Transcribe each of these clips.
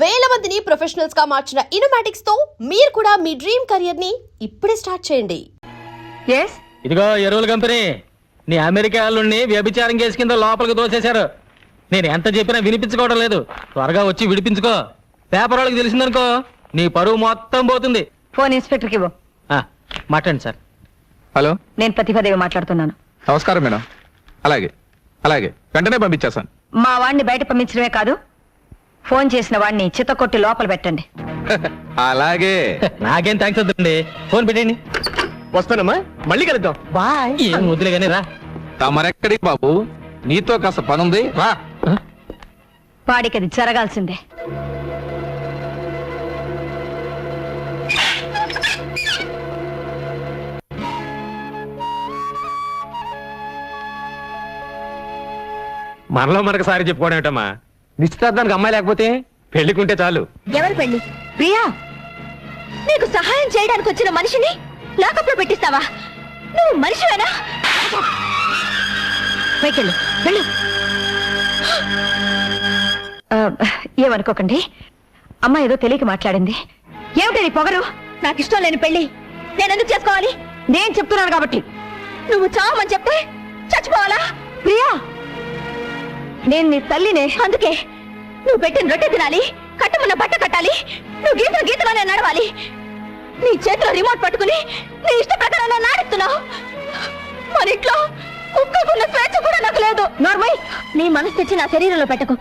వేల మందిని ప్రొఫెషనల్స్ గా మార్చిన ఇనోమాటిక్స్ తో మీరు కూడా మీ డ్రీమ్ కెరియర్ ని ఇప్పుడే స్టార్ట్ చేయండి. ఇదిగో ఎరువుల కంపెనీ, నీ అమెరికా వాళ్ళని వ్యభిచారం కేసు కింద లోపలికి దోసేశారు. నేను ఎంత చెప్పినా వినిపించుకోవడం లేదు. త్వరగా వచ్చి విడిపించుకో. పేపర్ వాళ్ళకి తెలిసిందనుకో నీ పరువు మొత్తం పోతుంది. ఫోన్ ఇన్స్పెక్టర్కి ఇవ్వు. మాట్లాడండి సార్. హలో, నేను ప్రతిభాదేవి మాట్లాడుతున్నాను. నమస్కారం మేడం. అలాగే అలాగే వెంటనే పంపించేస్తాను. మా వాడిని బయట పంపించడమే కాదు, ఫోన్ చేసిన వాడిని చిత్తకొట్టి లోపల పెట్టండి. అలాగే. నాకేం థ్యాంక్స్ వద్దండి, ఫోన్ పెట్టండి. వస్తానమ్మా, మళ్ళీ కలుద్దాం. బాయ్. ఏం వదిలే కానీ రా. తమరెక్కడికి బాబు, నీతో కాస్త పనుంది, రా. వాడికి అది జరగాల్సిందే. మనలో మనకు సారి చెప్పుకోవడం ఏంటమ్మా? నిశ్చితార్థానికి అమ్మాయి లేకపోతే పెళ్లికుంటే చాలు. ఎవరు పెళ్లి? ప్రియా, నీకు సహాయం చేయడానికి వచ్చిన మనిషిని లాకప్లో పెట్టిస్తావా? నువ్వు మనిషివేనా? వెళ్ళు వెళ్ళు. ఏమనుకోకండి, అమ్మ ఏదో తెలియక మాట్లాడింది. ఏమిటి నీ పొగరు? నాకు ఇష్టం లేని పెళ్లి నేనెందుకు చేసుకోవాలి? నేను చెప్తున్నాను కాబట్టి. నువ్వు చావమని చెప్తే చచ్చిపోవాలా? ప్రియా, నేను నీ తల్లినే. అందుకే నువ్వు పెట్టిన రొట్టె తినాలి, కట్టమన్న బట్ట కట్టాలి, నువ్వు గీతలు గీతలోనే నడవాలి. నీ చేతిలో రిమోట్ పట్టుకుని నీ ఇష్ట ప్రకారం నన్ను ఆడిస్తున్నావు. మన ఇంట్లో కుక్కకున్న స్వేచ్ఛ కూడా నాకు లేదు. నార్మల్. నీ మనసు తెచ్చి నా శరీరంలో పెట్టకు.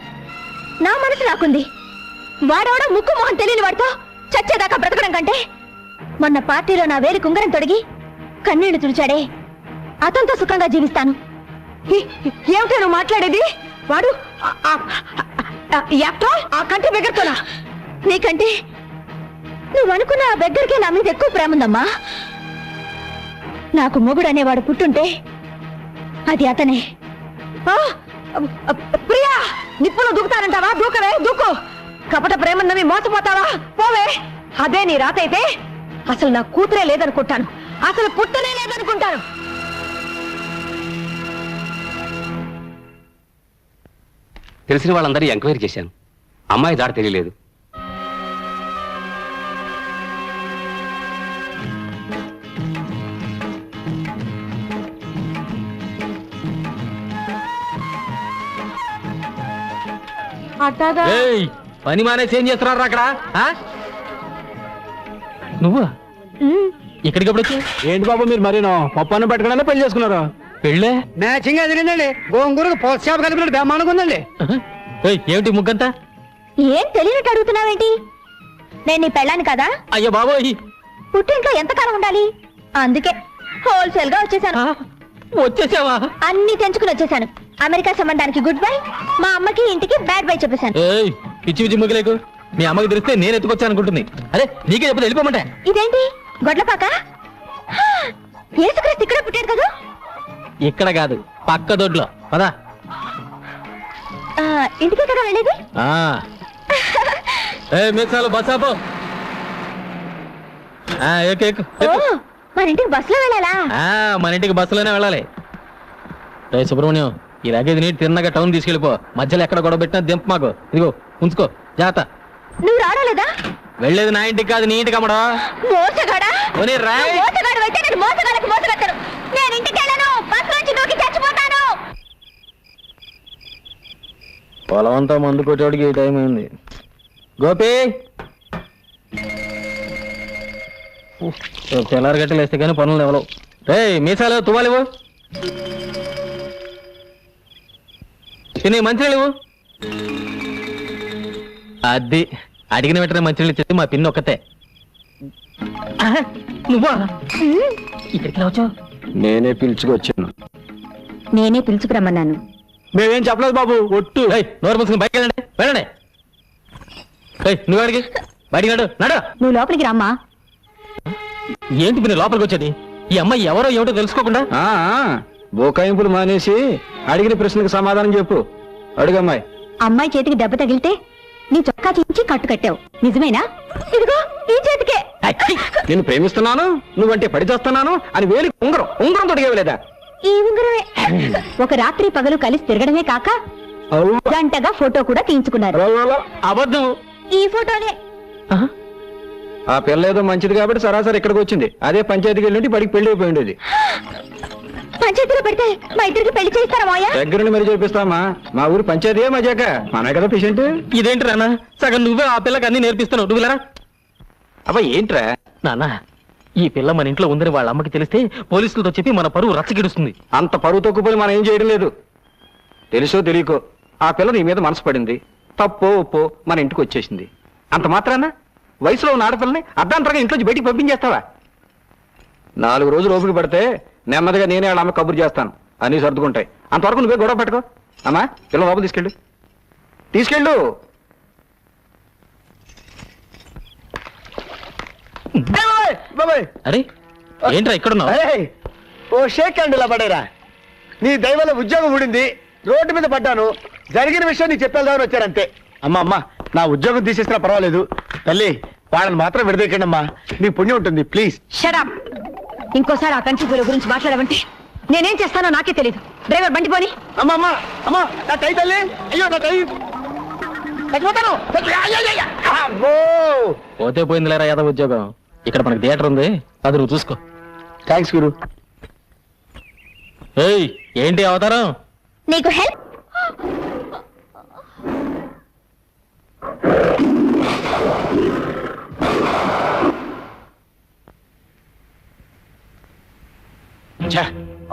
నా మనసు నాకుంది. వాడవడ ముక్కు మొహం తెలియని వాడితో చచ్చేదాకా బ్రతకడం కంటే మొన్న పార్టీలో నా వేలి కుంగరం తొడిగి కన్నీళ్లు తుడిచాడే, అతనితో సుఖంగా జీవిస్తాను. ఏమిటో నువ్వు మాట్లాడేది? వాడు ఆ కంటి బెగ్గరతోనా? నీకంటే నువ్వు అనుకున్న ఆ బెగ్గరికే నా మీద ఎక్కువ ప్రేమ ఉందమ్మా. నాకు మొగుడు అనేవాడు పుట్టుంటే అది అతనే. ప్రియా, నిప్పులో దూకుతానంటావా? దూకవే, దూకు. కపట ప్రేమన్నవి మోసపోతావా? పోవే. అదే నీ రాత అయితే అసలు నా కూతురే లేదనుకుంటాను, అసలు పుట్టనే లేదనుకుంటాను. తెలిసిన వాళ్ళందరూ ఎంక్వైరీ చేశాను. అమ్మాయి దారి తెలియలేదు. ఏయ్, పని మానేసి ఏం చేస్తున్నారు అక్కడ? నువ్వు ఇక్కడికప్పుడు వచ్చి ఏంటి బాబు మీరు మరీనో పప్పాన్ని పట్టుకున్నా పెళ్లి చేసుకున్నారు? పెళ్ళే మ్యాచింగ్ జరిగిందండి. గోంగూరకు పోస్టాప్ కలిపినట్టు బ్రహ్మాండంగా ఉందండి. ఏమిటి ముగ్గంతా? ఏం తెలియనట్టు అడుగుతున్నావేంటి? నేను నీ పెళ్ళాను కదా. అయ్యో బాబోయ్, పుట్టింట్లో ఎంతకాలం ఉండాలి? అందుకే హోల్సేల్ గా వచ్చేసాను. వచ్చేసావా? అన్ని తెంచుకుని వచ్చేసాను. అమెరికా సంబంధానికి గుడ్ బై, మా అమ్మకి ఇంటికి బ్యాడ్ బై చెప్పేశాను. ఏయ్, పిచ్చి పిచ్చి ముగ్గులేకు. మీ అమ్మకి తెలిస్తే నేను ఎత్తుకొచ్చాను అనుకుంటుంది. అరే నీకే చెప్పదు, వెళ్ళిపోమంటే. ఇదేంటి గొడ్లపాక? యేసుక్రీస్తు ఇక్కడ పుట్టాడు కదా. ఇక్కడ కాదు, పక్క దొడ్లో. పదా. ఇంటికే కదా వెళ్ళేది. మీసాలు బస్ ఆపో. మన ఇంటికి బస్సులో వెళ్ళాలా? మన ఇంటికి బస్సులోనే వెళ్ళాలి. రే సుబ్రహ్మణ్యం, ఈ లగేజ్ నీటి తిన్నగా టౌన్ తీసుకెళ్ళిపో. మధ్యలో ఎక్కడ గొడవ పెట్టినా దింప మాకు. ఇదిగో ఉంచుకో, జాగ్రత్త. నువ్వు రాలేదా? వెళ్ళేది నా ఇంటికి కాదు, నీ ఇంటికి అమ్మడా. మోసగాడా? రాయ్. మోసగాడు అయితే నేను మోసగాడికి మోసగట్టను. నేను ఇంటికి వెళ్ళను, బస్ నుంచి దూకి చచ్చిపోతాను. పొలం అంతా మందు కొట్టేవాడికి ఈ టైం అయింది. గోపి, తెల్లారి గట్టలు వేస్తే కానీ పనులు ఎవరు. రే మీసాలు తువ్వాలివు, తినే మంచినీళ్ళు ఇవ్వు. అది అడిగిన వెంటనే మంచినీళ్ళు ఇచ్చేది మా పిన్ని ఒక్కతే. నువ్వా ఇక్కడికి రావచ్చు? నేనే పిలుచుకొచ్చాను. నేనే పిలుచుకురమ్మన్నాను. మేమేం చెప్పలేదు బాబు, ఒట్టు. నోరు మూసుకుని బయటకు వెళ్ళండి, వెళ్ళండి. నువ్వు అడిగి బయటికి నడు, నడు. నువ్వు లోపలికి రమ్మా. ఏంటి మీరు లోపలికి వచ్చేది? ఈ అమ్మాయి ఎవరో ఏమిటో తెలుసుకోకుండా? బోకాయింపులు మానేసి అడిగిన ప్రశ్నకు సమాధానం చెప్పు. అడుగమ్మాయి. అమ్మాయి చేతికి దెబ్బ తగిలితే నీ చొక్కా చించి కట్టు కట్టావు, నిజమేనా? ఇదిగో ఈ చేతికే. నేను ప్రేమిస్తున్నాను, నువ్వంటే పడి చేస్తున్నాను అని వేలి ఉంగరం తొడిగేవలేదా? ఈ ఉంగరమే. ఒక రాత్రి పగలు కలిసి తిరగడమే కాక జంటగా ఫోటో కూడా తీయించుకున్నారు. అబద్ధం. ఈ ఫోటోనే. ఆహా. ఆ పిల్ల ఏదో మంచిది కాబట్టి సరాసరి ఇక్కడికి వచ్చింది. అదే పంచాయతీకి వెళ్ళి బడికి పెళ్లి అయిపోయి ఉండేది. పంచాయతీలో పెడితే మా ఇద్దరికి పెళ్లి చేస్తారా మాయా? దగ్గరుండి మరి చేపిస్తామా? మా ఊరు పంచాయతీ మజాక మనమే కదా పేషెంట్. ఇదేంటి రానా సగం నువ్వే ఆ పిల్లకి అన్ని నేర్పిస్తున్నావు. నువ్వు లేరా అబ్బా ఏంట్రా? నాన్న ఈ పిల్ల మన ఇంట్లో ఉందని వాళ్ళ అమ్మకి తెలిస్తే పోలీసులతో చెప్పి మన పరువు రచ్చగిడుస్తుంది. అంత పరువు తక్కువని మనం ఏం చేయడం లేదు. తెలుసో తెలియకో ఆ పిల్ల నీ మీద మనసు పడింది. తప్పో ఒప్పో మన ఇంటికి వచ్చేసింది. అంత మాత్రాన వయసులో ఉన్న ఆడపిల్లని అర్ధాంతరంగా ఇంట్లోంచి బయటికి పంపించేస్తావా? 4 రోజులు ఓపిక పడితే నెమ్మదిగా నేనే వాళ్ళ అమ్మ కబురు చేస్తాను. అన్నీ సర్దుకుంటాయి. అంతవరకు నువ్వే గొడవ పెట్టుకో. అమ్మా పిల్ల లోపల తీసుకెళ్ళు. అరే ఏంట్రా ఇక్కడున్నావు? ఓ షేక్ హ్యాండ్ ఇలా పడేరా. నీ దైవల ఉద్యోగం ఊడింది. రోడ్డు మీద పడ్డాను. జరిగిన విషయం నీకు చెప్పేద్దామని వచ్చారంతే. అమ్మా నా ఉద్యోగం తీసేసినా పర్వాలేదు. తల్లి వాళ్ళని మాత్రం విడదీయకండి అమ్మా. నీ పుణ్యం ఉంటుంది ప్లీజ్. షడప్. ఇంకోసారి ఆ కంచి పూల గురించి మాట్లాడమంటే నేనేం చేస్తానో నాకే తెలియదు. డ్రైవర్ బండి పోని. అమ్మా నా టై తల్లి. అయ్యో నా టై చచ్చిపోతాను. అమ్మో. పోతే పోయిందిలేరా యాదవ్ ఉద్యోగం. ఇక్కడ మనకి థియేటర్ ఉంది, అది నువ్వు చూసుకో. థ్యాంక్స్ గురు. ఏయ్ ఏంటి అవతారం? నీకు హెల్ప్.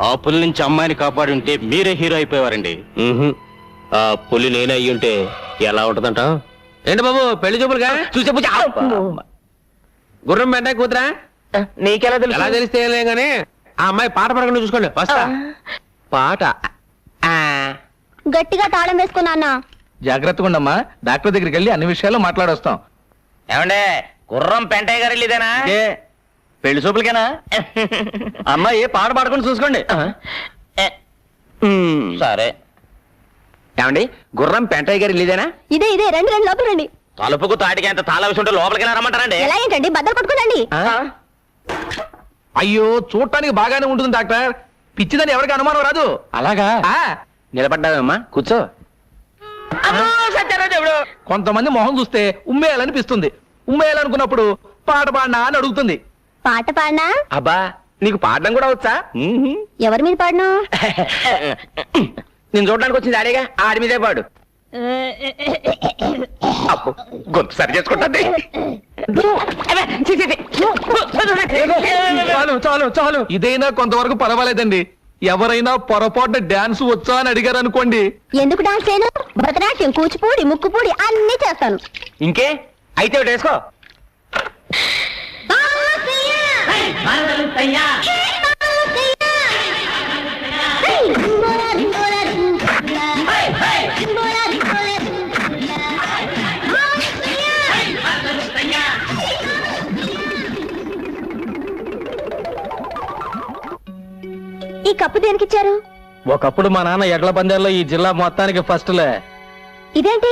ఆ పులి నుంచి అమ్మాయిని కాపాడి ఉంటే మీరే హీరో అయిపోయేవారండి. ఆ పులి నేనే అయ్యి ఉంటే ఎలా ఉంటదంట? ఏంటి బాబు పెళ్లి చూపులుగా చూసే గుర్రం వెంట కూతురా? నీకెలా ఎలా తెలిస్తే ఏం గానీ ఆ అమ్మాయి పాట పడకుండా చూసుకోండి. వస్తా. పాట గట్టిగా తాళం వేసుకున్నా. జాగ్రత్తగా ఉండమ్మా. డాక్టర్ దగ్గరికి వెళ్ళి అన్ని విషయాలు మాట్లాడొస్తాం. ఏమండే గుర్రం పెంటయ్య గారు ఇదేనా? పెళ్లి చూపులకేనా? అమ్మాయి పాట పాడుకుని చూసుకోండి. సరే. ఏమండి గుర్రం పెంటయ్య గారు ఇదేనా? ఇదే రండి లోపల రండి. తలుపుకు తాటికి ఎంత తాళ విషయం ఉంటే లోపలికి రమ్మంటారండి. ఎలా ఏంటండి బద్దలు కొట్టుకోనండి. అయ్యో చూడటానికి బాగానే ఉంటుంది డాక్టర్. పిచ్చిదని ఎవరికి అనుమానం రాదు. అలాగా? నిలబడ్డావమ్మా కూర్చో. కొంతమంది మొహం చూస్తే ఉమ్మేయాలనిపిస్తుంది. ఉమ్మేయాలనుకున్నప్పుడు పాట పాడినా అని అడుగుతుంది. పాట పాడినా? అబ్బా నీకు పాడడం కూడా వచ్చా? ఎవరి మీద పాడను? నేను చూడడానికి వచ్చింది ఆడేగా, ఆడి మీదే పాడు. అబ్బో, గొంతు సరి చేసుకుంటుంది. చాలు ఇదైనా కొంతవరకు పర్వాలేదండి. ఎవరైనా పొరపాటున డాన్స్ వచ్చా అని అడిగారు అనుకోండి. ఎందుకు డాన్స్ చేయను? భరతనాట్యం, కూచిపూడి, ముక్కుపూడి అన్ని చేస్తాను. ఇంకే అయితే ఒకటి వేసుకో. ఈ కప్పు దేనికిచ్చారు? ఒకప్పుడు మా నాన్న ఎడ్ల పందాల్లో ఈ జిల్లా మొత్తానికి ఫస్ట్లే. ఇదేంటి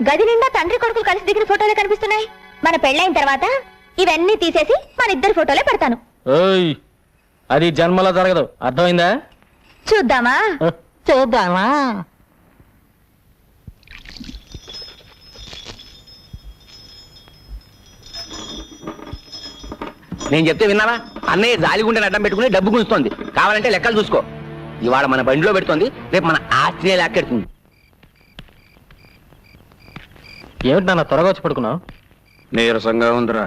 గది నిండా తండ్రి కొడుకులు కలిసి దిగిన ఫోటోలే కనిపిస్తున్నాయి. మన పెళ్ళైన తర్వాత ఇవన్నీ తీసేసి మన ఇద్దరు ఫోటోలే పెడతాను. ఓయ్ అది జన్మలో జరగదు, అర్థమైందా? చూద్దామా? నేను చెప్తే విన్నావా? అన్నయ్య జాలిగుండెని అడ్డం పెట్టుకుని డబ్బు గుంజుతోంది. కావాలంటే లెక్కలు చూసుకో. ఇవాళ మన బండిలో పెడుతోంది, రేపు మన ఆస్తినే లాక్కెడుతుంది. ఏమిటి నాన్న త్వరగా వచ్చి పడుకున్నావు? నీరసంగా ఉందిరా.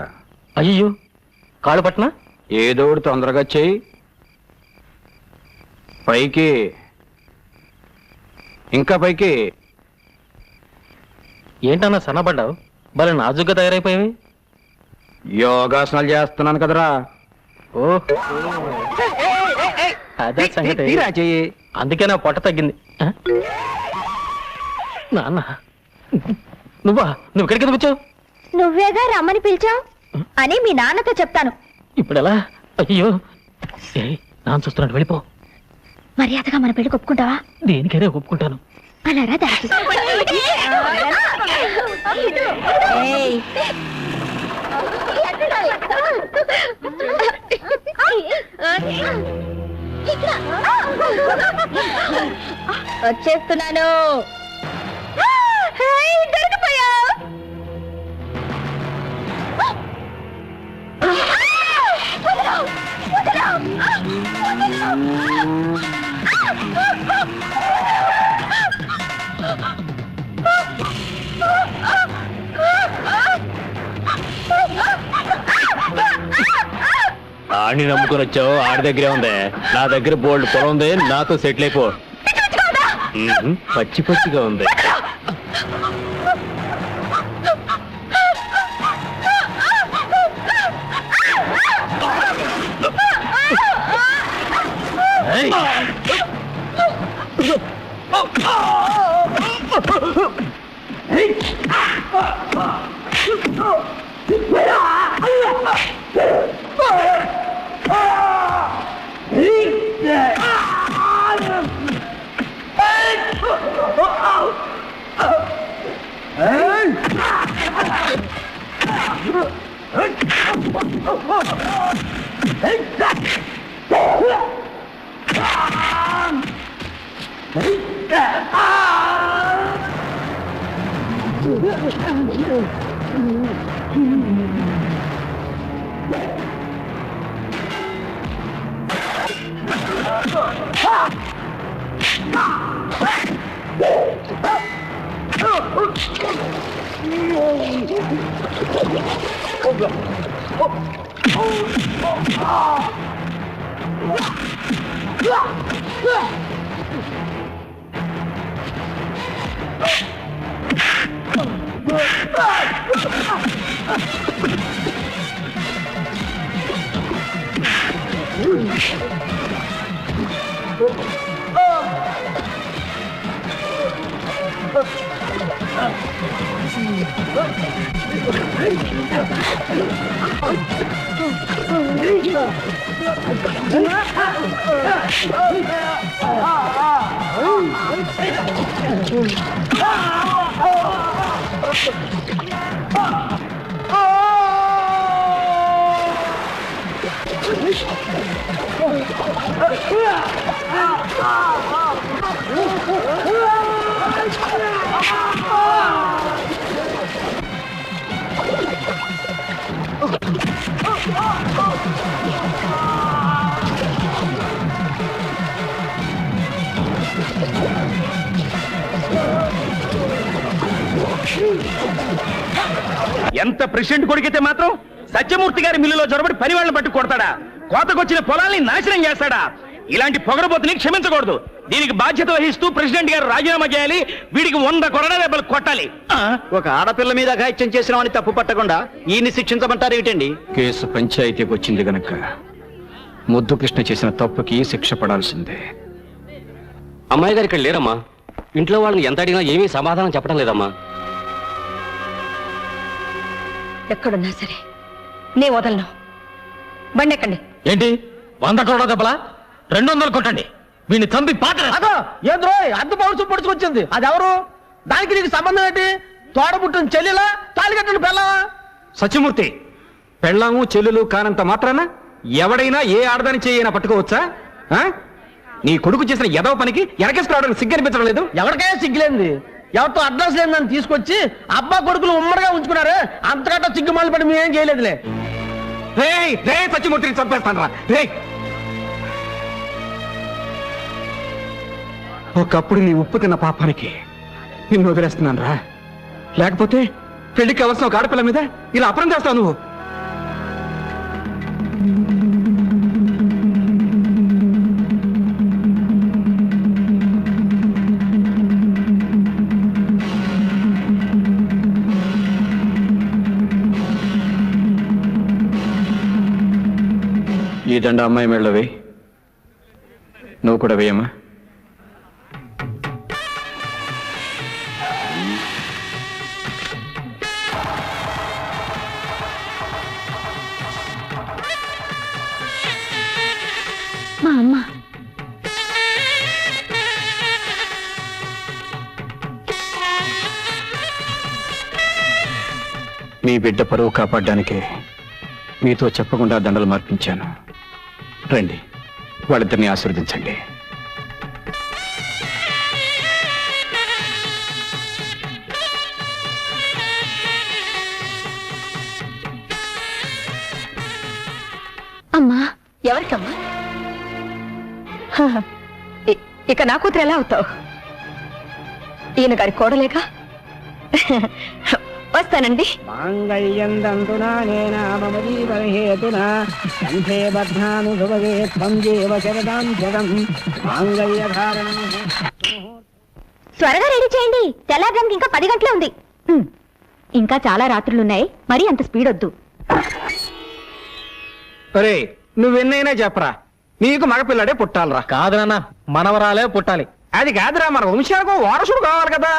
అయ్యో కాళ్ళు పట్టినా? ఏదో ఒకటి తొందరగా చెయ్యి. పైకి ఇంకా పైకి. ఏంటన్నా సన్నపడ్డావు? భలే నాజుగ్గా తయారైపోయావి. యోగాసనాలు చేస్తున్నాను కదరా. ఓ అదే సంగతి. తీరా చెయ్యి. అందుకే నా పొట్ట తగ్గింది. నాన్న నువ్వు ఇక్కడికి ఎందుకు వచ్చావు? నువ్వేగా రమ్మని పిలిచావు అని మీ నాన్నతో చెప్తాను. ఇప్పుడు ఎలా? అయ్యో నాన్న చూస్తున్నాడు, వెళ్ళిపో. మర్యాదగా మన పెళ్లి ఒప్పుకుంటావా? దేనికైనా ఒప్పుకుంటాను. అలా రా దారికి. వచ్చేస్తున్నాను. దొరికిపోయా. ఆడిని నమ్ముకొని వచ్చావు, ఆడి దగ్గరే ఉంది. నా దగ్గర బోల్డ్ పొలం ఉంది, నాతో సెటిల్ అయిపో. పచ్చి పచ్చిగా ఉంది. ఎంత ప్రెసిడెంట్ కొడుకైతే మాత్రం సత్యమూర్తి గారి మిల్లులో జొరబడి పని వాళ్ళని పట్టు కొడతాడా? కోతకొచ్చిన పొలాల్ని నాశనం చేస్తాడా? ఇలాంటి పొగరబోతుని క్షమించకూడదు. దీనికి బాధ్యత వహిస్తూ ప్రెసిడెంట్ గారు రాజీనామా చేయాలి. వీడికి 100 కొరడా దెబ్బలు కొట్టాలి. ఒక ఆడపిల్ల మీద అఘాయిత్యం చేసినామని తప్పు పట్టకుండా ఈయన్ని శిక్షించమంటారు ఏమిటండి? కేసు పంచాయతీకి వచ్చింది గనక ముద్దు కృష్ణ చేసిన తప్పుకి శిక్ష పడాల్సిందే. అమ్మాయి గారు ఇక్కడ లేరమ్మా. ఇంట్లో వాళ్ళని ఎంత అడిగినా ఏమీ సమాధానం చెప్పడం లేదమ్మా. ఎక్కడున్నా సరే నే వదలను. బండి ఎక్కండి. ఏంటి 100 కొరడా దెబ్బలా? 200 కొట్టండి. వీడిని చంపి పాత్ర. అదో ఏంద్రో అద్దు పౌరుషం పొడుచుకొచ్చింది. అది ఎవరు? దానికి నీకు సంబంధం ఏంటి? తోడబుట్టిన చెల్లెలా, తాళి కట్టిన పెళ్ళావా? సత్యమూర్తి, పెళ్ళాము చెల్లెలు కానంత మాత్రాన ఎవడైనా ఏ ఆడదాని చేయైనా పట్టుకోవచ్చా? నీ కొడుకు చేసిన ఎదవ పనికి ఎనకేసుకురావడానికి సిగ్గనిపించడం లేదు? ఎవరికైనా సిగ్గులేంది? ఎవరితో అడ్రస్ లేదని తీసుకొచ్చి అబ్బా కొడుకులు ఉమ్మడిగా ఉంచుకున్నారు. అంతకంటే సిగ్గుమాలి పడి మేమేం చేయలేదులే. రే సత్యమూర్తిని చంపేస్తాను రా. రే, ఒకప్పుడు నీ ఉప్పు తిన్న పాపానికి నిన్ను వదిలేస్తున్నాను రా. లేకపోతే పెళ్లికి కావలసిన ఒక ఆడపిల్ల మీద ఇలా అపరం చేస్తావు నువ్వు. ఈ దండ అమ్మాయి మెళ్ళలో వేయి. నువ్వు కూడా వేయమ్మా. మా అమ్మ మీ బిడ్డ పరువు కాపాడడానికి మీతో చెప్పకుండా దండలు మార్పించాను. రండి, వాళ్ళిద్దరిని ఆశీర్వదించండి. అమ్మా ఎవరికమ్మా? ఇక నా కూతురు ఎలా అవుతావు? ఈయన గారి కోడలేక. వస్తానండి. త్వరగా రెడీ చేయండి, తెల్లారడానికి ఇంకా 10 గంటలే ఉంది. ఇంకా చాలా రాత్రులున్నాయి, మరి అంత స్పీడ్ వద్దు. ఒరే నువ్వెన్నైనా చెప్పరా, నీకు మగపిల్లడే పుట్టాలరా. కాదు నాన్న, మనవరాలే పుట్టాలి. అది కాదురా, మన వంశానికి వారసుడు కావాలి కదా.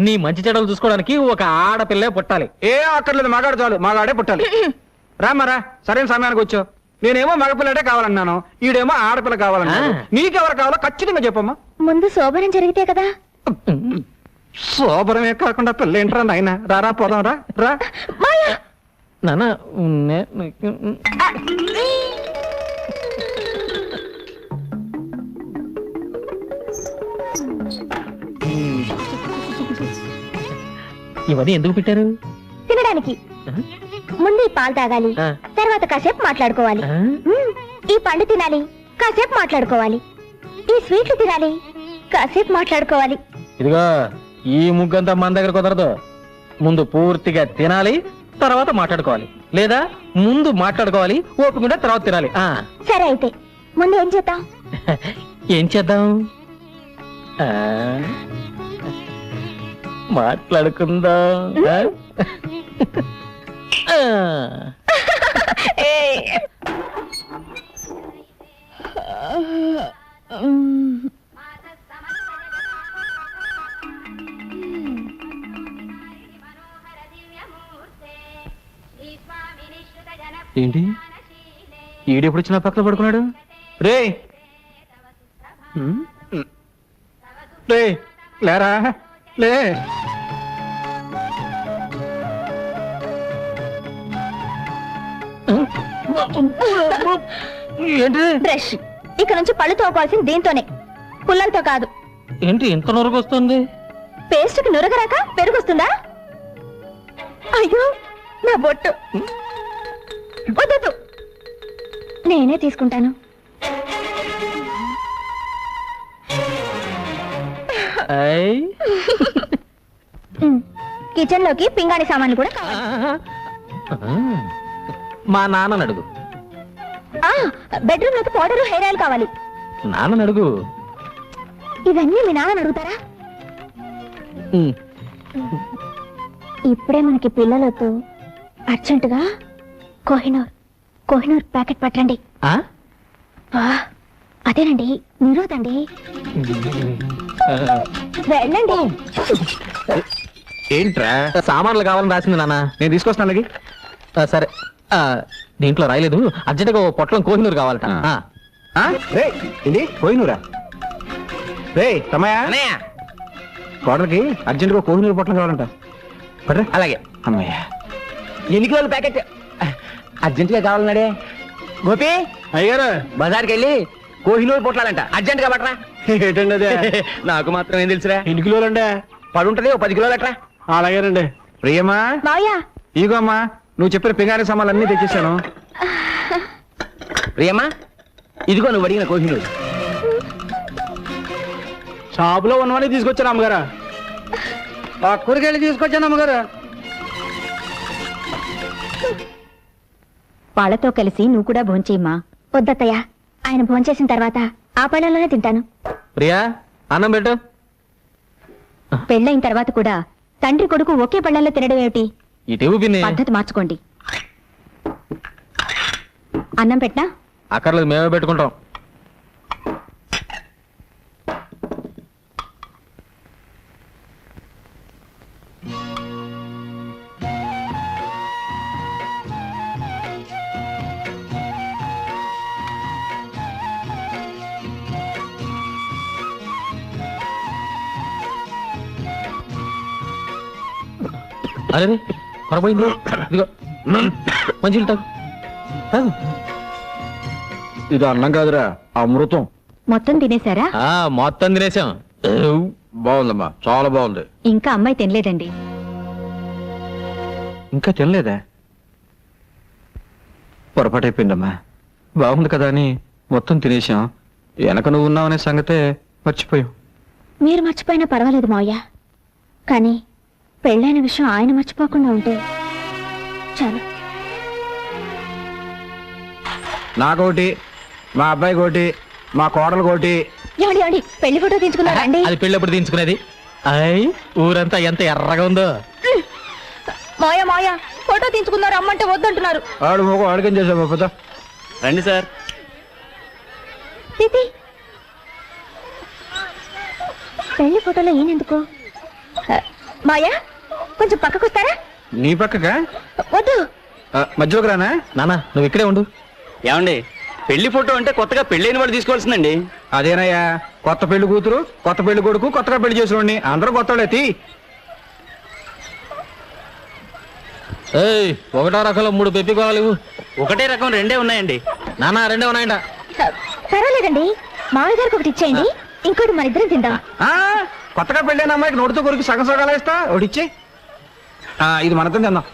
నీ మంచి చెడలు చూసుకోవడానికి ఒక ఆడపిల్లే పుట్టాలి. ఏ అక్కర్లేదు, మగాడు చాలు, మగాడే పుట్టాలి. రామరా, సరైన సమయానికి వచ్చావు. నేనేమో మగపిల్లడే కావాలన్నాను, ఈడేమో ఆడపిల్ల కావాలన్నాను. నీకెవరు కావాలో ఖచ్చితంగా చెప్పమ్మా. ముందు శోభనం జరిగితే కదా. శోభరమే కాకుండా పిల్ల ఏంట్రా నాయన. రారా పోదాం, రా రా. నాన్న ఇవన్నీ ఎందుకు పెట్టారు? తినడానికి. ముందు ఈ పాలు తాగాలి, తర్వాత కాసేపు మాట్లాడుకోవాలి. ఈ పండు తినాలి, కాసేపు మాట్లాడుకోవాలి. ఈ స్వీట్లు తినాలి, కాసేపు మాట్లాడుకోవాలి. ఇదిగో ఈ ముగ్గంతా మన దగ్గర కుదరదు. ముందు పూర్తిగా తినాలి, తర్వాత మాట్లాడుకోవాలి. లేదా ముందు మాట్లాడుకోవాలి, ఓపికంటే తర్వాత తినాలి. సరే అయితే ముందు ఏం చేద్దాం? ఏం చేద్దాం? మాట్లాడుకుందాం. ఏంటి ఈడెప్పుడు వచ్చిన పక్కన పడుకున్నాడు? రే రే లేరా లే. ఏంటి? బ్రష్. ఇక నుంచి పళ్ళు తోకోవాల్సింది దీంతోనే, పుల్లలతో కాదు. ఏంటి ఇంత నొరకు వస్తుంది? పేస్ట్కి నురగరాక పెరుగుస్తుందా? అయ్యో నా బొట్టు. వద్దు, నేనే తీసుకుంటాను. కిచెన్ లోకి పింగాణి సామాన్లు కూడా కావాలి. మా నాన్నని అడుగు. బెడ్రూమ్ లోకి పౌడర్, హెయిర్ ఆయిల్ కావాలి. నాన్నని అడుగు. ఇవన్నీ మీ నాన్నని అడుగుతారా? ఇప్పుడే మనకి పిల్లలతో అర్జెంటుగా కోహినూర్ ప్యాకెట్ పట్టండి. అదేనండి, నిరోధండి. వెళ్ళండి. ఏంట్రా సామాన్లు కావాలని రాసింది నాన్న. నేను తీసుకొస్తాను అలాగే. సరే, దీంట్లో రాయలేదు. అర్జెంటుగా ఓ పొట్లం కోహినూరు కావాలట. రే ఏంటి కోహినూరా? రే తమ్మయ్య, కోడలకి అర్జెంటుగా కోహినూరు పొట్లం కావాలంట. పట్రా. అలాగే. అమ్మయ్య, ఎన్ని కిలోల ప్యాకెట్ అర్జెంట్ గా కావాలన్నాడే. గోపి అయ్యారు బజార్కి వెళ్ళి కోహినూరు పొట్లాలంట, అర్జెంట్ గా పట్టరా. ఏంటండి అదే? నాకు మాత్రం ఏం తెలుసురా. ఎన్ని కిలోలండి? పడుంటది, ఓ 10 కిలోలు అట్రా. అలాగేనండి. ప్రియమ్మా, మావయ్య, ఇగో అమ్మా, నువ్వు చెప్పిన పింగారి సామాన్లు అన్ని తెచ్చేసాను. ప్రియమ్మా, ఇదిగో నువ్వు అడిగిన కోహినూరు. షాపులో ఉన్నవన్నీ తీసుకొచ్చాను అమ్మగారు. కూరగాయలు తీసుకొచ్చాను అమ్మగారు. వాళ్ళతో కలిసి నువ్వు కూడా భోంచేయమ్మా. వద్దత్తయ్య, ఆయన భోంచేసిన తర్వాత ఆ పళ్ళలోనే తింటాను. ప్రియా, అన్నం పెట్టు. పెళ్ళైన తర్వాత కూడా తండ్రి కొడుకు ఒకే పళ్ళల్లో తినడం ఏమిటి? ఇటు పిన్ని. పద్ధతి మార్చుకోండి. అన్నం పెట్టినా? అక్కర్లేదు, మేమే పెట్టుకుంటాం. అరే పొరపోయింది. ఇదిగో మంచిలు తాగు. ఇది అన్నం కాదురా, అమృతం. మొత్తం తినేశారా? మొత్తం తినేసాం. బాగుందమ్మా, చాలా బాగుంది. ఇంకా అమ్మాయి తినలేదండి. ఇంకా తినలేదా? పొరపాటు అయిపోయిందమ్మా. బాగుంది కదా అని మొత్తం తినేసాం. వెనక నువ్వు ఉన్నావనే సంగతే మర్చిపోయాం. మీరు మర్చిపోయినా పర్వాలేదు మావయ్య, కానీ పెళ్ళైన విషయం ఆయన మర్చిపోకుండా ఉంటే చాలు. నాకోటి, మా అబ్బాయి కోటి, మా కోడలు కోటి. ఏమండి ఏమండి, పెళ్లి ఫోటో తీసుకున్నారా అండి? అది పెళ్ళప్పుడు తీయించుకునేది. అయ్ ఊరంతా ఎంత ఎర్రగా ఉందో. మాయా మాయా, ఫోటో తీసుకున్నారు అమ్మంటే వద్దంటున్నారు. ఆడు మొగ అడగం చేసావు బాబా. రండి సార్. తితి, పెళ్లి ఫోటోలో ఈయనెందుకు? మాయా, కొంచెం పక్కకు వస్తారా? నీ పక్కగా? వద్దు. మధ్యలోకి రానా? నానా నువ్వు ఇక్కడే ఉండు. ఏమండి, పెళ్లి ఫోటో అంటే కొత్తగా పెళ్ళైన వాడు తీసుకోవాల్సిందండి. అదేనయ్యా, కొత్త పెళ్లి కూతురు, కొత్త పెళ్లి కొడుకు, కొత్తగా పెళ్లి చేసిన అందరూ కొత్తవాళ్ళే. తీ. ఏయ్, ఒకటో రకంలో 3 పెప్పి కోవాలి. ఒకటే రకం రెండే ఉన్నాయండి. నానా 2 ఉన్నాయంట. పర్వాలేదండి, మామయ్య గారికి ఒకటి ఇచ్చేయండి, ఇంకోటి మన ఇద్దరం తిందాం. కొత్తగా పెళ్ళైన అమ్మాయికి నోటితో కొరికి సగం సగాలు వేస్తా. ఒకటి ఇచ్చే. ఇది మనతో తిందాం.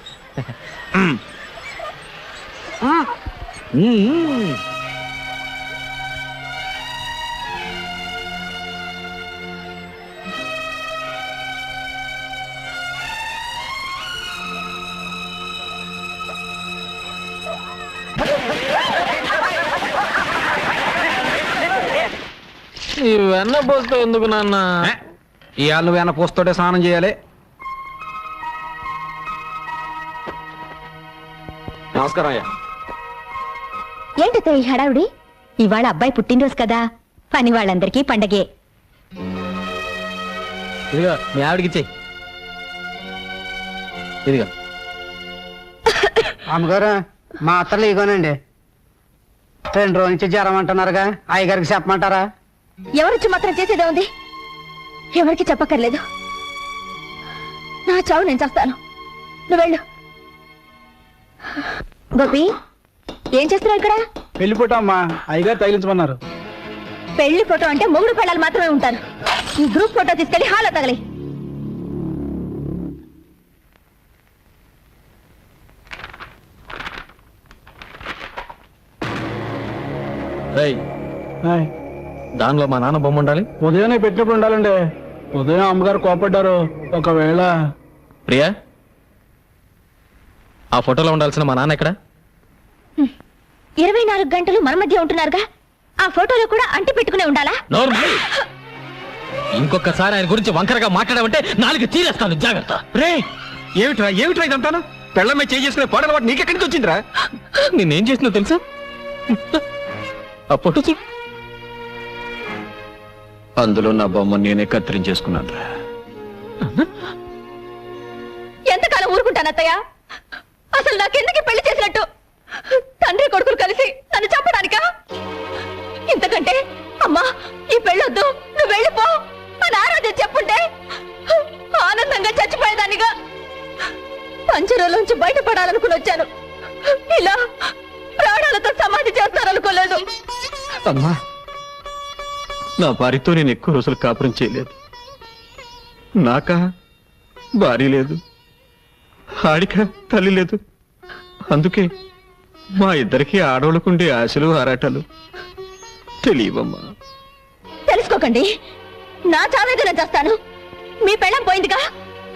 ఈ వెన్న పోస్తే ఎందుకు నాన్న? ఇవాళ నువ్వు వెన్న పోస్తోటే స్నానం చేయాలి. నమస్కారం అయ్యా. ఏంటో ఈ హడావుడి? ఇవాళ అబ్బాయి పుట్టినరోజు కదా, పని వాళ్ళందరికీ పండగే. ఇదిగో మీ ఆవిడకి ఇచ్చేయి. ఇదిగో. అమ్మగారు, మా అత్తలు ఇగోనండి. 2 రోజుల నుంచి జ్వరం అంటున్నారుగా, అయ్యగారికి చెప్పమంటారా? ఎవరొచ్చి మాత్రం చేసేదే ఉంది, ఎవరికి చెప్పక్కర్లేదు. నా చావు నేను చేస్తాను, నువ్వు వెళ్ళు. గోపి, ఏం చేస్తున్నావు ఇక్కడ? పెళ్లి ఫోటో అమ్మా, అయ్యగారు తగిలించమన్నారు. పెళ్లి ఫోటో అంటే మొగుడు పెళ్ళాలు మాత్రమే ఉంటారు. ఈ గ్రూప్ ఫోటో తీసుకెళ్లి హాల్లో తగలి. దానిలో మా నాన్న బొమ్మ ఉండాలి. ఉదయాన్నే పెట్టినప్పుడు ఉండాలండి. ఉదయం అమ్మగారు కోపడ్డారు. ఒకవేళ ప్రియా, ఆ ఫోటోలో ఉండాల్సిన మా నాన్న ఎక్కడ? 24 గంటలు మన మధ్య ఉంటున్నారుగా, ఆ ఫోటోలో కూడా అంటి పెట్టుకునే ఉండాలా? ఇంకొకసారి ఆయన గురించి వంకరగా మాట్లాడమంటే 4 తీరేస్తాను, జాగ్రత్త. రే, ఏమిట్రా ఇదంతాను? పెళ్ళమే చేసుకునే పాడల వాటి నీకెక్కడి నుంచి వచ్చిందిరా? నేనేం చేసినా తెలుసా? ఆ ఫోటో చూడు. అందులో నా బొమ్మ నేనే కత్తిరించేసుకున్నాను. ఎంతకాలం ఊరుకుంటాను అత్తయ్య? అసలు నాకెందుకు పెళ్లి చేసినట్టు? తండ్రి కొడుకులు కలిసి నన్ను చంపడానికా? ఇంతకంటే అమ్మా ఈ పెళ్ళొద్దు, నువ్వు వెళ్ళిపో అని ఆ రోజు చెప్పుంటే ఆనందంగా చచ్చిపోయేదానిగా. పంజరంలోంచి బయటపడాలనుకుని వచ్చాను, ఇలా ప్రాణాలతో సమాధి చేస్తారనుకోలేదు. అమ్మా, నా భార్యతో నేను ఎక్కువ రోజులు కాపురం చేయలేదు. నాకా భార్య లేదు, ఆడిక తల్లి లేదు. అందుకే మా ఇద్దరికి ఆడవాళ్ళకుండే ఆశలు ఆరాటాలు తెలియవమ్మా. తెలుసుకోకండి, నా చావేదో నేను చేస్తాను. మీ పెళ్ళం పోయిందిగా,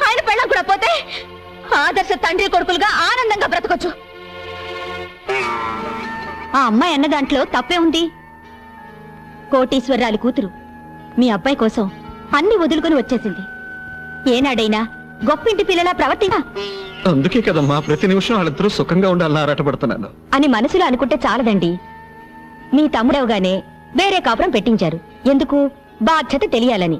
ఆయన పెళ్ళం కూడా పోతే ఆదర్శ తండ్రి కొడుకులుగా ఆనందంగా బ్రతకొచ్చు. ఆ అమ్మాయి అన్న దాంట్లో తప్పే ఉంది. కోటీశ్వరరాలి కూతురు మీ అబ్బాయి కోసం అన్ని వదులుకొని వచ్చేసింది. ఏనాడైనా గొప్పింటి పిల్లలా ప్రవర్తించా అందుకే కదమ్మా ప్రతి నిమిషం వాళ్ళిద్దరూ సుఖంగా ఉండాలని ఆరాటపడుతున్నాను అని మనసులో అనుకుంటే చాలదండి. మీ తమ్ముడవగానే వేరే కాపురం పెట్టించారు. ఎందుకు? బాధ్యత తెలియాలని.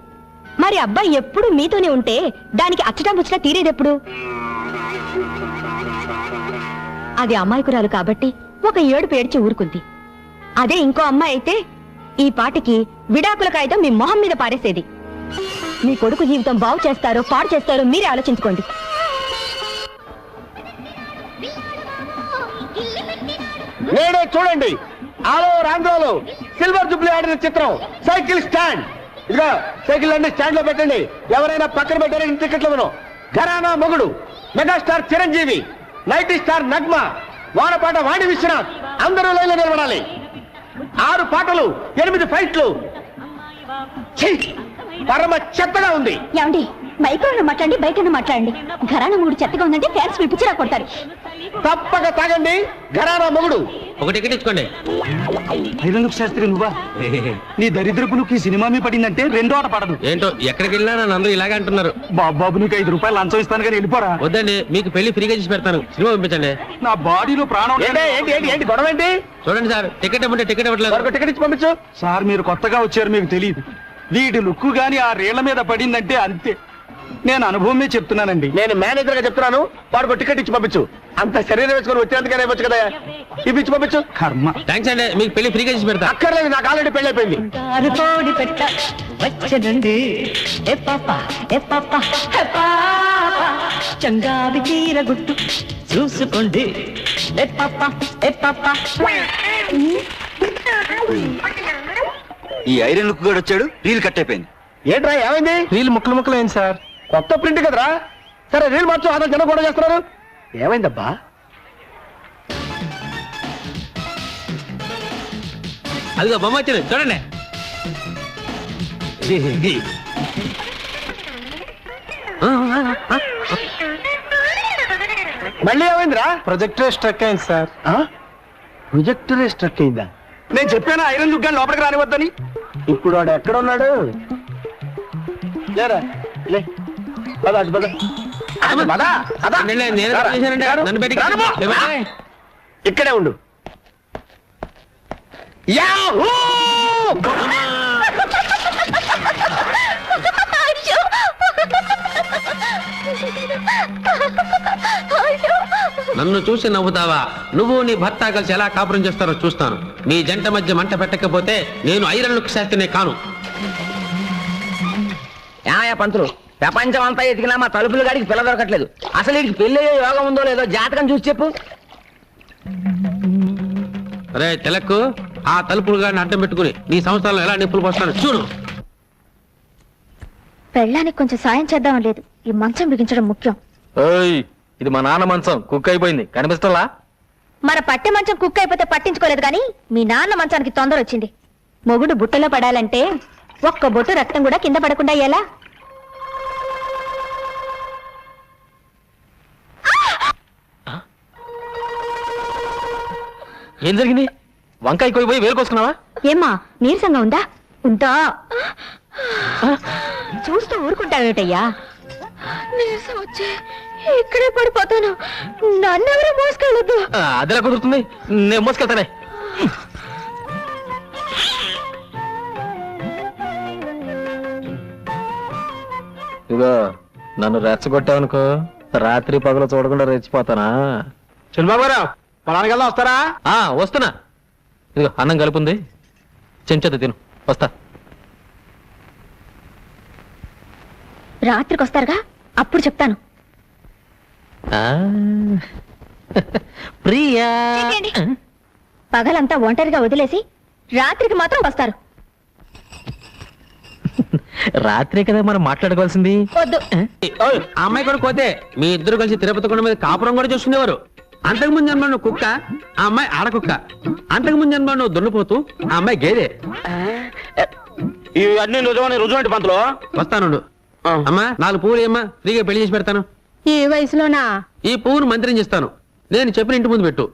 మరి అబ్బాయి ఎప్పుడు మీతోనే ఉంటే దానికి అచ్చటా ముచ్చటా తీరేదెప్పుడు? అది అమాయకురాలు కాబట్టి ఒక ఏడుపు ఏడ్చి ఊరుకుంది. అదే ఇంకో అమ్మాయి అయితే ఈ పాటికి విడాకుల కాగితం మీ మొహం మీద పారేసేది. మీ కొడుకు జీవితం బాగు చేస్తారో పాడు చేస్తారో మీరే ఆలోచించుకోండి. నేడే చూడండి, ఆలో ఆంధ్రాలో సిల్వర్ జూబ్లీ ఆడిన చిత్రం సైకిల్ స్టాండ్. ఇదిగో సైకిల్ అన్ని స్టాండ్ లో పెట్టండి. ఎవరైనా పక్కన పెట్టారని టికెట్లు ఇవ్వను. ఘరానా మొగుడు మెగాస్టార్ చిరంజీవి, నైటీ స్టార్ నగ్మ, వానపాట వాణి విశ్వనాథ్, అందరూ లైన్లో నిలబడాలి. 6 పాటలు, 8 ఫైట్లు. ఛీ! పరమ చెత్తగా ఉంది. ఏమండి మైక్రోలో మాట్లాడండి, బయట మాట్లాడండి. ఘరానా మూడు చెత్తగా ఉందంటే ఫ్యాన్స్ పిలిపించిరా కొడతారు. తప్పక తాగండి. ఘరానా మొగుడు. ఒక టికెట్ ఇచ్చుకోండి. ఐరన్లుక్ శాస్త్రి నువ్వా? నీ దరిద్రపులకు ఈ సినిమా మీ పడిందంటే రెండో ఆట పడదు. ఏంటో ఎక్కడికి వెళ్ళినా నన్ను అందరూ ఇలాగే అంటున్నారు. బాబు నీకు 5 రూపాయలు లంచం ఇస్తాను కానీ వెళ్ళిపోరా. వద్దండి, మీకు పెళ్లి ఫ్రీగా చేసి పెడతాను. సినిమా పంపించండి. నా బాడీలో ప్రాణం. ఏంటి గొడవ ఏంటి? చూడండి సార్, టికెట్ ఇవ్వండి. టికెట్ ఇవ్వట్లేదు. మరొక టికెట్ ఇచ్చి పంపించు. సార్ మీరు కొత్తగా వచ్చారు, మీకు తెలియదు. వీటి లుక్కు గాని ఆ రేళ్ల మీద పడిందంటే అంతే. నేను అనుభవమే చెప్తున్నానండి. నేను మేనేజర్ గా చెప్తున్నాను, వాడికి టికెట్ ఇచ్చి పంపించు. అంత శరీరం వేసుకొని వచ్చేందుకనే వచ్చు కదా, ఇవి ఇచ్చి పంపించు. కర్మ. థ్యాంక్స్ అండి, మీకు పెళ్లి ఫ్రీగా చేసి పెడతా. అక్కర్లేదు, నాకు ఆల్రెడీ పెళ్లి అయిపోయింది. చంగావి తీర గుట్టు చూసుకోండి. ఈ ఐరన్ లుక్ కూడా వచ్చాడు, రీల్ కట్ అయిపోయింది. ఏంట్రా ఏమైంది? రీల్ ముక్కలు ముక్కలు అయింది సార్. కొత్త ప్రింట్ కదరా. సరే రీల్ మార్చు. అతను జనం కూడా చేస్తున్నారు. ఏమైందబ్బా? అదిగో బొమ్మ వచ్చింది చూడండి. మళ్ళీ ఏమైందిరా? ప్రొజెక్టర్ స్ట్రక్ అయింది సార్. ప్రొజెక్టరే స్ట్రక్ అయిందా? నేను చెప్పాను ఐరన్ లుక్ గాని లోపలికి రానివద్దని. ఇప్పుడు వాడు ఎక్కడ ఉన్నాడు? లేరా లే, పద అటు పద. అటు పద, పద. నేను రారా. చేశానంటే నన్ను బయటికి రానమ్మా. లేవండి. ఇక్కడే ఉండు. యాహూ! నన్ను చూసి నవ్వుతావా? నువ్వు నీ భర్త కలిసి ఎలా కాపురం చేస్తారో చూస్తాను. మీ జంట మధ్య మంట పెట్టకపోతే నేను ఐరన్ లుక్ శాస్త్రినే కాను. ఏమయ్యా పంతులు, ప్రపంచం అంతా ఎతికినా మా తలుపుల గాడికి పిల్ల దొరకట్లేదు. అసలు వీడికి పెళ్లి అయ్యే యోగం ఉందో లేదో జాతకం చూసి చెప్పు. అరే తిలక్కు, ఆ తలుపులు గారిని అడ్డం పెట్టుకుని నీ సంవత్సరాలు ఎలా నిప్పులు పోస్తాను చూడు. పెళ్ళానికి కొంచెం సాయం చేద్దాం లేదు, ఈ మంచం బిగించడం ముఖ్యం. ఇది మా నాన్న మంచం, కుక్ అయిపోయింది కనిపిస్తలా? మన పట్టె మంచం కుక్ అయిపోతే పట్టించుకోలేదు కానీ మీ నాన్న మంచానికి తొందర వచ్చింది. మొగుడు బుట్టలో పడాలంటే ఒక్క బొట్టు రక్తం కూడా కింద పడకుండా ఎలా? ఏం జరిగింది? వంకాయ కోయిపోయి వేలు కోసుకున్నావా? ఏమ్మా నీరసంగా ఉందా? ఉందా? చూస్తూ ఊరుకుంటావేటయ్యా? నీరసం వచ్చి ఇక్కడే పడిపోతాను, నన్నెవరూ మోసుకెళ్ళొద్దు. అదిలా కుదురుతుంది, నేను మోసుకెళ్తానే. ఇదిగో నన్ను రెచ్చగొట్టావనుకో, రాత్రి పగలు చూడకుండా రెచ్చిపోతానా? చిన్నబాబురావు పొలానికి వెళ్దాం, వస్తారా? వస్తున్నా. ఇదిగో అన్నం కలుపుంది, చెంచత తిను, వస్తా. రాత్రికి వస్తారుగా, అప్పుడు చెప్తాను. ప్రియా, పగలంతా ఒంటరిగా వదిలేసి రాత్రికి మాత్రం వస్తారు. రాత్రే కదా మనం మాట్లాడుకోవాల్సింది. వద్దు. ఆ అమ్మాయి కూడా పోతే మీ ఇద్దరు కలిసి తిరుపతి కొండ మీద కాపురం కూడా చూసుకునేవారు. అంతకుముందు జన్మ నువ్వు కుక్క, ఆ అమ్మాయి ఆడకుక్క. అంతకుముందు జన్మ నువ్వు దున్నపోతూ, ఆ అమ్మాయి గేదె. ఇవన్నీ రుజువంటి పంతులు. వస్తాను. అమ్మా 4 పువ్వులు ఏమ్మా, ఫ్రీగా పెళ్లి చేసి పెడతాను. ఈ వయసులోనా? ఈ పువ్వును మంత్రం చేస్తాను, నేను చెప్పిన ఇంటి ముందు పెట్టు.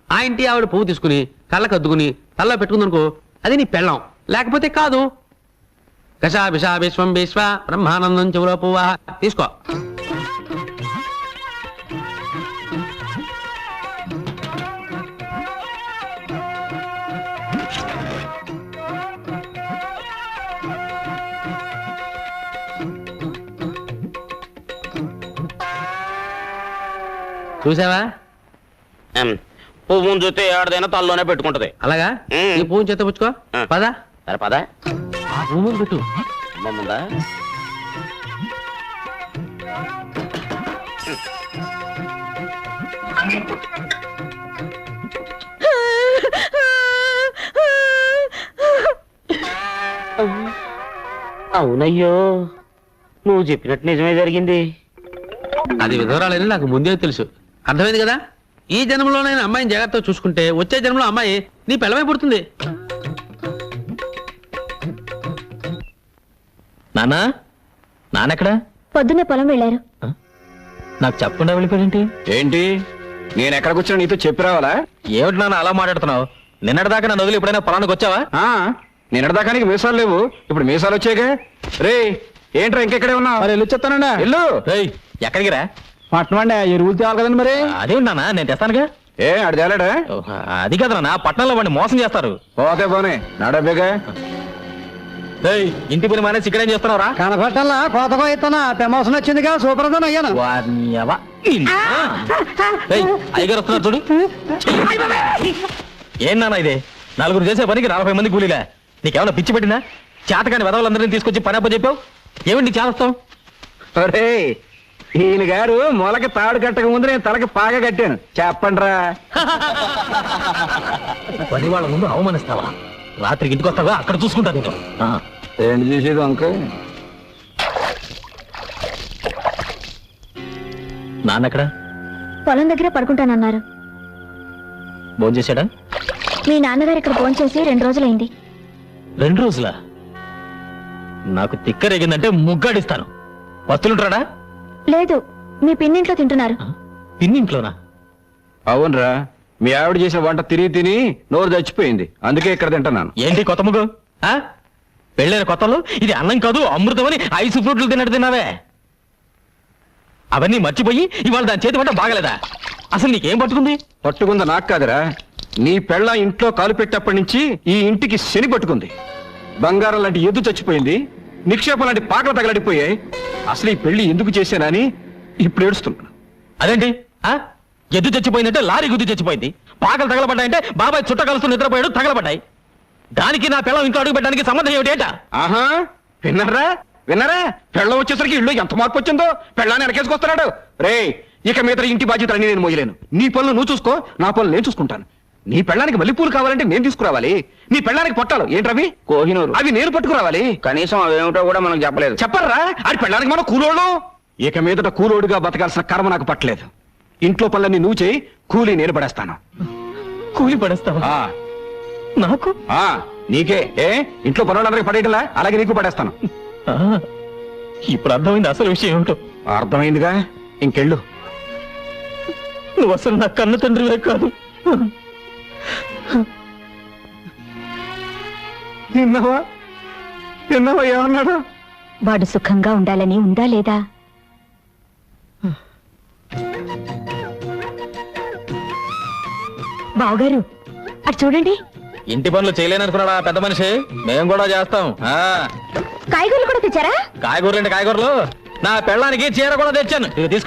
ఆ ఇంటి ఆవిడ పువ్వు తీసుకుని కళ్ళకు అద్దుకుని తల్ల పెట్టుకుందనుకో, అది నీ పెళ్ళం. లేకపోతే కాదు. కషా విషా విశ్వం విశ్వ బ్రహ్మానందం చెవులో పువ్వా తీసుకో. చూసావా? పువ్వును చూస్తే ఏడాదైనా తల్లోనే పెట్టుకుంటది. అలాగా? ఈ పువ్వుని చేత పుచ్చుకో. పదా సరే పద. ఆ పువ్వు ముందు పెట్టు. ముందా అవునయ్యో, నువ్వు చెప్పినట్టు నిజమే జరిగింది. అది విధవరాలని నాకు ముందే తెలుసు. అర్థమైంది కదా? ఈ జన్మలో నేను అమ్మాయిని జాగ్రత్తగా చూసుకుంటే వచ్చే జన్మలో అమ్మాయి నీ పిల్లమై పుడుతుంది. నాన్నా నాన్నెక్కడా? పొద్దున్నే పొలం వెళ్ళారు. నాకు చెప్పకుండా వెళ్ళిపోయాడేంటి? ఏంటి నేను ఎక్కడ కూర్చున్నా నీతో చెప్పి రావాలా? ఏమిటి నాన్న అలా మాట్లాడుతున్నావు? నిన్నటిదాకా నన్ను వదిలి ఎప్పుడైనా పొలానికి వచ్చావా? నిన్నటిదాకా నీకు మీసాలు లేవు, ఇప్పుడు మీసాలు వచ్చాక. రే ఏంట్రా ఇంకెక్కడే ఉన్నావు? మరి వెళ్ళి చెప్తానండి. వెళ్ళు. ఏయ్, ఎక్కడికి రా? పట్టణం అండి, ఎరువులు తేవాలి కదండి మరి. అదేమిటి నాన్న, నేను తెస్తానుగా. ఏ అడి తేలాడా? అది కదా నాన్న, పట్టణంలో వాడిని మోసం చేస్తారు. పోతే పోనీ నడబేగా. ఏయ్, ఇంటి పని మానేసి ఇక్కడేం చేస్తున్నావురా? కనపట్టల్లా కోతకో ఇస్తున్నా ప్రమోషన్ వచ్చిందిగా సూపర్ అయ్యాను. అయ్యగారు వస్తున్నారు చూడు. ఏం నాన్న ఇది? నలుగురు చేసే పనికి 40 మంది కూలీలా? నీకేమైనా పిచ్చి పెట్టినా? చేతకాని వెదవులందరినీ తీసుకొచ్చి పని అప్ప చెప్పావు. ఏమిటి చేస్తావు? ఒరే ఈయన గారు మొలకి తాడు కట్టక ముందు నేను తలకి పాగా కట్టాను. చెప్పండి రా. పని వాళ్ళ ముందు అవమానిస్తావా? రాత్రికి ఇంటికి వస్తావా? అక్కడ చూసుకుంటా నేను. ఏంటి చేసేది అంక? నాన్నెక్కడ? పొలం దగ్గర పడుకుంటానన్నారు. భోజనం చేశాడా? మీ నాన్నగారు ఇక్కడ ఫోన్ చేసి 2 రోజులైంది. 2 రోజులా? నాకు తిక్కరేగిందంటే ముగ్గాడిస్తాను. వస్తులుంటాడా? లేదు, మీ పిన్నింట్లో తింటున్నారు. పిన్నింట్లోనా? అవునరా, మీ ఆవిడ చేసిన వంట తిని నోరు చచ్చిపోయింది, అందుకే ఇక్కడ తింటున్నాను. ఏంటి కొత్త ముగ్గు? పెళ్ళైన కొత్తలో ఇది అన్నం కాదు అమృతం అని ఐస్ ఫ్రూట్లు తిన్నట్టు తిన్నావే. అవన్నీ మర్చిపోయి ఇవాళ దాని చేతి వంట బాగలేదా? అసలు నీకేం పట్టుకుంది? పట్టుకుంది నాకు కాదురా, నీ పెళ్ళ ఇంట్లో కాలు పెట్టేప్పటి నుంచి ఈ ఇంటికి శని పట్టుకుంది. బంగారం లాంటి ఎద్దు చచ్చిపోయింది, నిక్షేపం లాంటి పాకలు తగలడిపోయాయి. అసలు ఈ పెళ్లి ఎందుకు చేశానని ఇప్పుడు ఏడుస్తున్నాను. అదేంటి? ఎద్దు చచ్చిపోయిందంటే లారీ గుద్దు చచ్చిపోయింది, పాకలు తగలబడ్డాయంటే బాబాయ్ చుట్ట కలుస్తూ నిద్రపోయాడు తగలబడ్డాయి. దానికి నా పిల్లం ఇంట్లో అడుగు పెట్టడానికి సంబంధం ఏమిటి? ఆహా, విన్నారా పెళ్ళం వచ్చేసరికి ఇల్లు ఎంత మార్పు వచ్చిందో. పెళ్ళాన్ని వెనకేసుకొస్తున్నాడు. రే ఇక మీద ఇంటి బాధ్యతలన్నీ నేను మోయలేను. నీ పనులు నువ్వు చూసుకో, నా పనులు నేను చూసుకుంటాను. నీ పెళ్ళానికి మల్లెపూలు కావాలంటే నేను తీసుకురావాలి. నీ పెళ్ళానికి పొట్టాలు ఏంటవి? కోహినూరు, అవి నేను పట్టుకురావాలి. కనీసం అవేమిటో కూడా మనకు చెప్పలేదు. చెప్పరా? అది పెళ్ళానికి మనం కూలోడు. ఇక మీదట కూలోడుగా బతకాల్సిన కర్మ నాకు పట్టలేదు. ఇంట్లో పనులన్నీ నువ్వు చేయి, కూలీ నేను పడేస్తాను. కూలి పడేస్తావా? నాకు? నీకే. ఇంట్లో పనులందరికీ పడేయటలా, అలాగే నీకు పడేస్తాను. ఇప్పుడు అర్థమైంది అసలు విషయం ఏమిటో. అర్థమైందిగా, ఇంకెళ్ళు. నువ్వు అసలు నా కన్న తండ్రివే కాదు. విన్నావా ఏమన్నాడు? వాడు సుఖంగా ఉండాలని ఉందా లేదా? బావగారు అటు చూడండి. ఇంటి పనులు చేయలేననుకున్నాడా పెద్ద మనిషి? మేము కూడా చేస్తాం. కాయగూరలు కూడా తెచ్చారా? కాయగూరలు అంటే కాయగూరలు. నా పెళ్ళానికి చీర కూడా తెచ్చాను. ఇది తీసుకో.